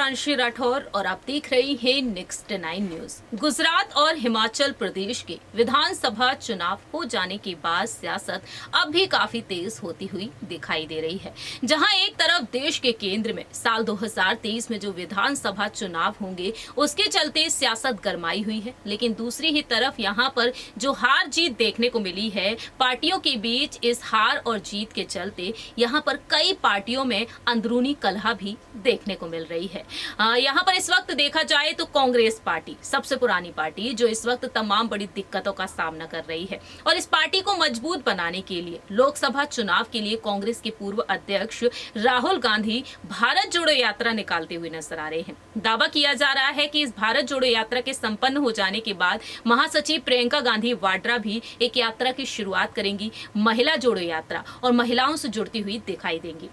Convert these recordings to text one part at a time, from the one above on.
प्रांशी राठौर और आप देख रहे हैं नेक्स्ट 9 न्यूज। गुजरात और हिमाचल प्रदेश के विधानसभा चुनाव हो जाने के बाद सियासत अब भी काफी तेज होती हुई दिखाई दे रही है। जहां एक तरफ देश के केंद्र में साल 2023 में जो विधानसभा चुनाव होंगे उसके चलते सियासत गरमाई हुई है, लेकिन दूसरी ही तरफ यहां पर जो हार जीत देखने को मिली है पार्टियों के बीच, इस हार और जीत के चलते यहां पर कई पार्टियों में अंदरूनी कलह भी देखने को मिल रही है। यहाँ पर इस वक्त देखा जाए तो कांग्रेस पार्टी सबसे पुरानी पार्टी जो इस वक्त तमाम बड़ी दिक्कतों का सामना कर रही है और इस पार्टी को मजबूत बनाने के लिए लोकसभा चुनाव के लिए कांग्रेस के पूर्व अध्यक्ष राहुल गांधी भारत जोड़ो यात्रा निकालते हुए नजर आ रहे हैं। दावा किया जा रहा है कि इस भारत जोड़ो यात्रा के संपन्न हो जाने के बाद महासचिव प्रियंका गांधी वाड्रा भी एक यात्रा की शुरुआत करेंगी, महिला जोड़ो यात्रा, और महिलाओं से जुड़ती हुई दिखाई देंगी।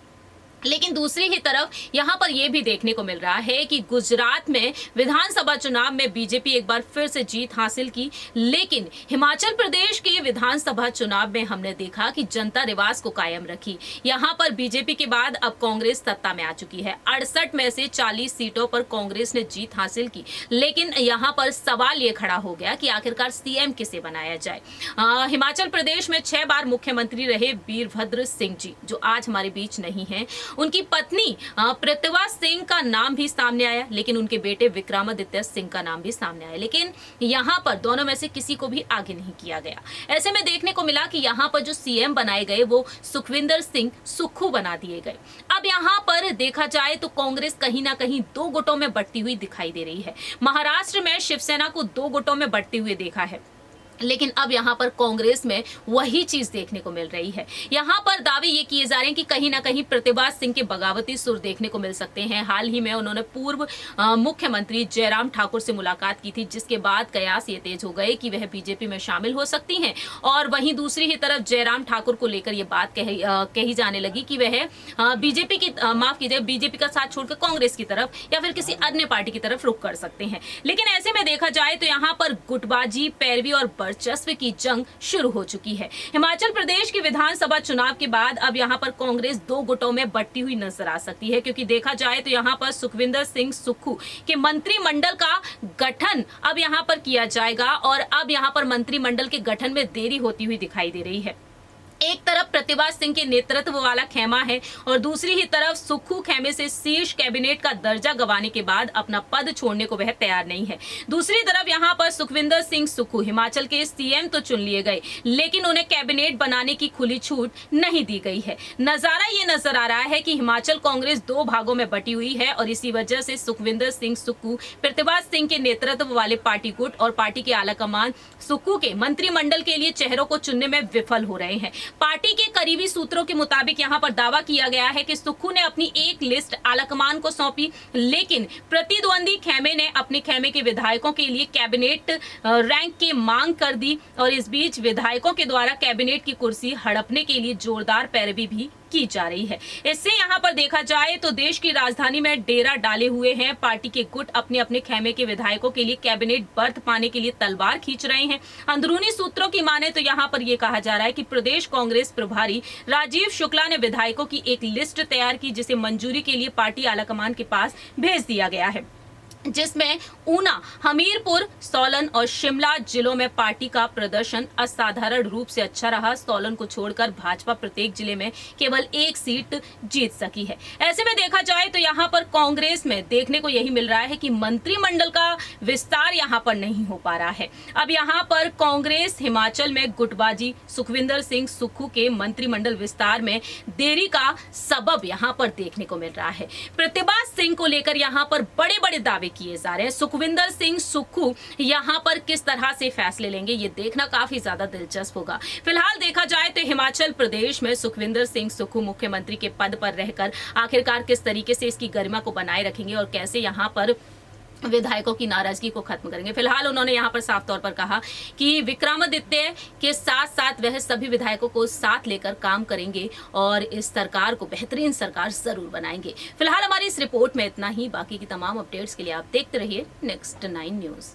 लेकिन दूसरी ही तरफ यहां पर यह भी देखने को मिल रहा है कि गुजरात में विधानसभा चुनाव में बीजेपी एक बार फिर से जीत हासिल की, लेकिन हिमाचल प्रदेश के विधानसभा चुनाव में हमने देखा कि जनता रिवाज को कायम रखी। यहां पर बीजेपी के बाद अब कांग्रेस सत्ता में आ चुकी है। 68 में से 40 सीटों पर कांग्रेस ने जीत हासिल की, लेकिन यहां पर सवाल ये खड़ा हो गया कि आखिरकार सीएम किसे बनाया जाए। हिमाचल प्रदेश में 6 बार मुख्यमंत्री रहे वीरभद्र सिंह जी, जो आज हमारे बीच नहीं है, उनकी पत्नी प्रतिभा सिंह का नाम भी सामने आया, लेकिन उनके बेटे विक्रमादित्य सिंह का नाम भी सामने आया, लेकिन यहां पर दोनों में से किसी को भी आगे नहीं किया गया। ऐसे में देखने को मिला कि यहां पर जो सीएम बनाए गए वो सुखविंदर सिंह सुक्खू बना दिए गए। अब यहां पर देखा जाए तो कांग्रेस कहीं ना कहीं 2 गुटों में बंटती हुई दिखाई दे रही है। महाराष्ट्र में शिवसेना को 2 गुटों में बंटते हुए देखा है, लेकिन अब यहां पर कांग्रेस में वही चीज देखने को मिल रही है। यहां पर दावे ये किए जा रहे हैं कि कहीं ना कहीं प्रतिभा सिंह के बगावती सुर देखने को मिल सकते हैं। हाल ही में उन्होंने पूर्व मुख्यमंत्री जयराम ठाकुर से मुलाकात की थी, जिसके बाद कयास ये तेज हो गए कि वह बीजेपी में शामिल हो सकती हैं। और वहीं दूसरी ही तरफ जयराम ठाकुर को लेकर ये बात कही जाने लगी कि वह बीजेपी की बीजेपी का साथ छोड़कर कांग्रेस की तरफ या फिर किसी अन्य पार्टी की तरफ रुख कर सकते हैं। लेकिन ऐसे में देखा जाए तो यहाँ पर गुटबाजी, पैरवी और वर्चस्व की जंग शुरू हो चुकी है। हिमाचल प्रदेश की विधानसभा चुनाव के बाद अब यहां पर कांग्रेस 2 गुटों में बंटी हुई नजर आ सकती है, क्योंकि देखा जाए तो यहां पर सुखविंदर सिंह सुक्खू के मंत्रिमंडल का गठन अब यहां पर किया जाएगा और अब यहां पर मंत्रिमंडल के गठन में देरी होती हुई दिखाई दे रही है। एक तरफ प्रतिभा सिंह के नेतृत्व वाला खेमा है और दूसरी ही तरफ सुक्खू खेमे से शीर्ष कैबिनेट का दर्जा गंवाने के बाद अपना पद छोड़ने को वह तैयार नहीं है। दूसरी तरफ यहां पर सुखविंदर सिंह सुक्खू हिमाचल के सीएम तो चुन लिए गए, लेकिन उन्हें कैबिनेट बनाने की खुली छूट नहीं दी गई है। नजारा ये नजर आ रहा है कि हिमाचल कांग्रेस 2 भागों में बटी हुई है और इसी वजह से सुखविंदर सिंह सुक्खू प्रतिभा सिंह के नेतृत्व वाले पार्टी गुट और पार्टी के आलाकमान सुक्खू के मंत्रिमंडल के लिए चेहरों को चुनने में विफल हो रहे हैं। पार्टी के करीबी सूत्रों के मुताबिक यहां पर दावा किया गया है कि सुक्खू ने अपनी एक लिस्ट आलाकमान को सौंपी, लेकिन प्रतिद्वंदी खेमे ने अपने खेमे के विधायकों के लिए कैबिनेट रैंक की मांग कर दी और इस बीच विधायकों के द्वारा कैबिनेट की कुर्सी हड़पने के लिए जोरदार पैरवी भी की जा रही है। इससे यहां पर देखा जाए तो देश की राजधानी में डेरा डाले हुए हैं पार्टी के गुट अपने अपने खेमे के विधायकों के लिए कैबिनेट बर्थ पाने के लिए तलवार खींच रहे हैं। अंदरूनी सूत्रों की माने तो यहां पर यह कहा जा रहा है कि प्रदेश कांग्रेस प्रभारी राजीव शुक्ला ने विधायकों की एक लिस्ट तैयार की, जिसे मंजूरी के लिए पार्टी आलाकमान के पास भेज दिया गया है, जिसमें ऊना, हमीरपुर, सोलन और शिमला जिलों में पार्टी का प्रदर्शन असाधारण रूप से अच्छा रहा। सोलन को छोड़कर भाजपा प्रत्येक जिले में केवल 1 सीट जीत सकी है। ऐसे में देखा जाए तो यहां पर कांग्रेस में देखने को यही मिल रहा है कि मंत्रिमंडल का विस्तार यहां पर नहीं हो पा रहा है। अब यहां पर कांग्रेस हिमाचल में गुटबाजी, सुखविंदर सिंह सुक्खू के मंत्रिमंडल विस्तार में देरी का सबब यहां पर देखने को मिल रहा है। प्रतिभा सिंह को लेकर यहां पर बड़े बड़े दावे किए जा रहे हैं। सुखविंदर सिंह सुक्खू यहां पर किस तरह से फैसले लेंगे, ये देखना काफी ज्यादा दिलचस्प होगा। फिलहाल देखा जाए तो हिमाचल प्रदेश में सुखविंदर सिंह सुक्खू मुख्यमंत्री के पद पर रहकर आखिरकार किस तरीके से इसकी गरिमा को बनाए रखेंगे और कैसे यहां पर विधायकों की नाराजगी को खत्म करेंगे। फिलहाल उन्होंने यहां पर साफ तौर पर कहा कि विक्रमादित्य के साथ साथ वह सभी विधायकों को साथ लेकर काम करेंगे और इस सरकार को बेहतरीन सरकार जरूर बनाएंगे। फिलहाल हमारी इस रिपोर्ट में इतना ही। बाकी की तमाम अपडेट्स के लिए आप देखते रहिए नेक्स्ट 9 न्यूज।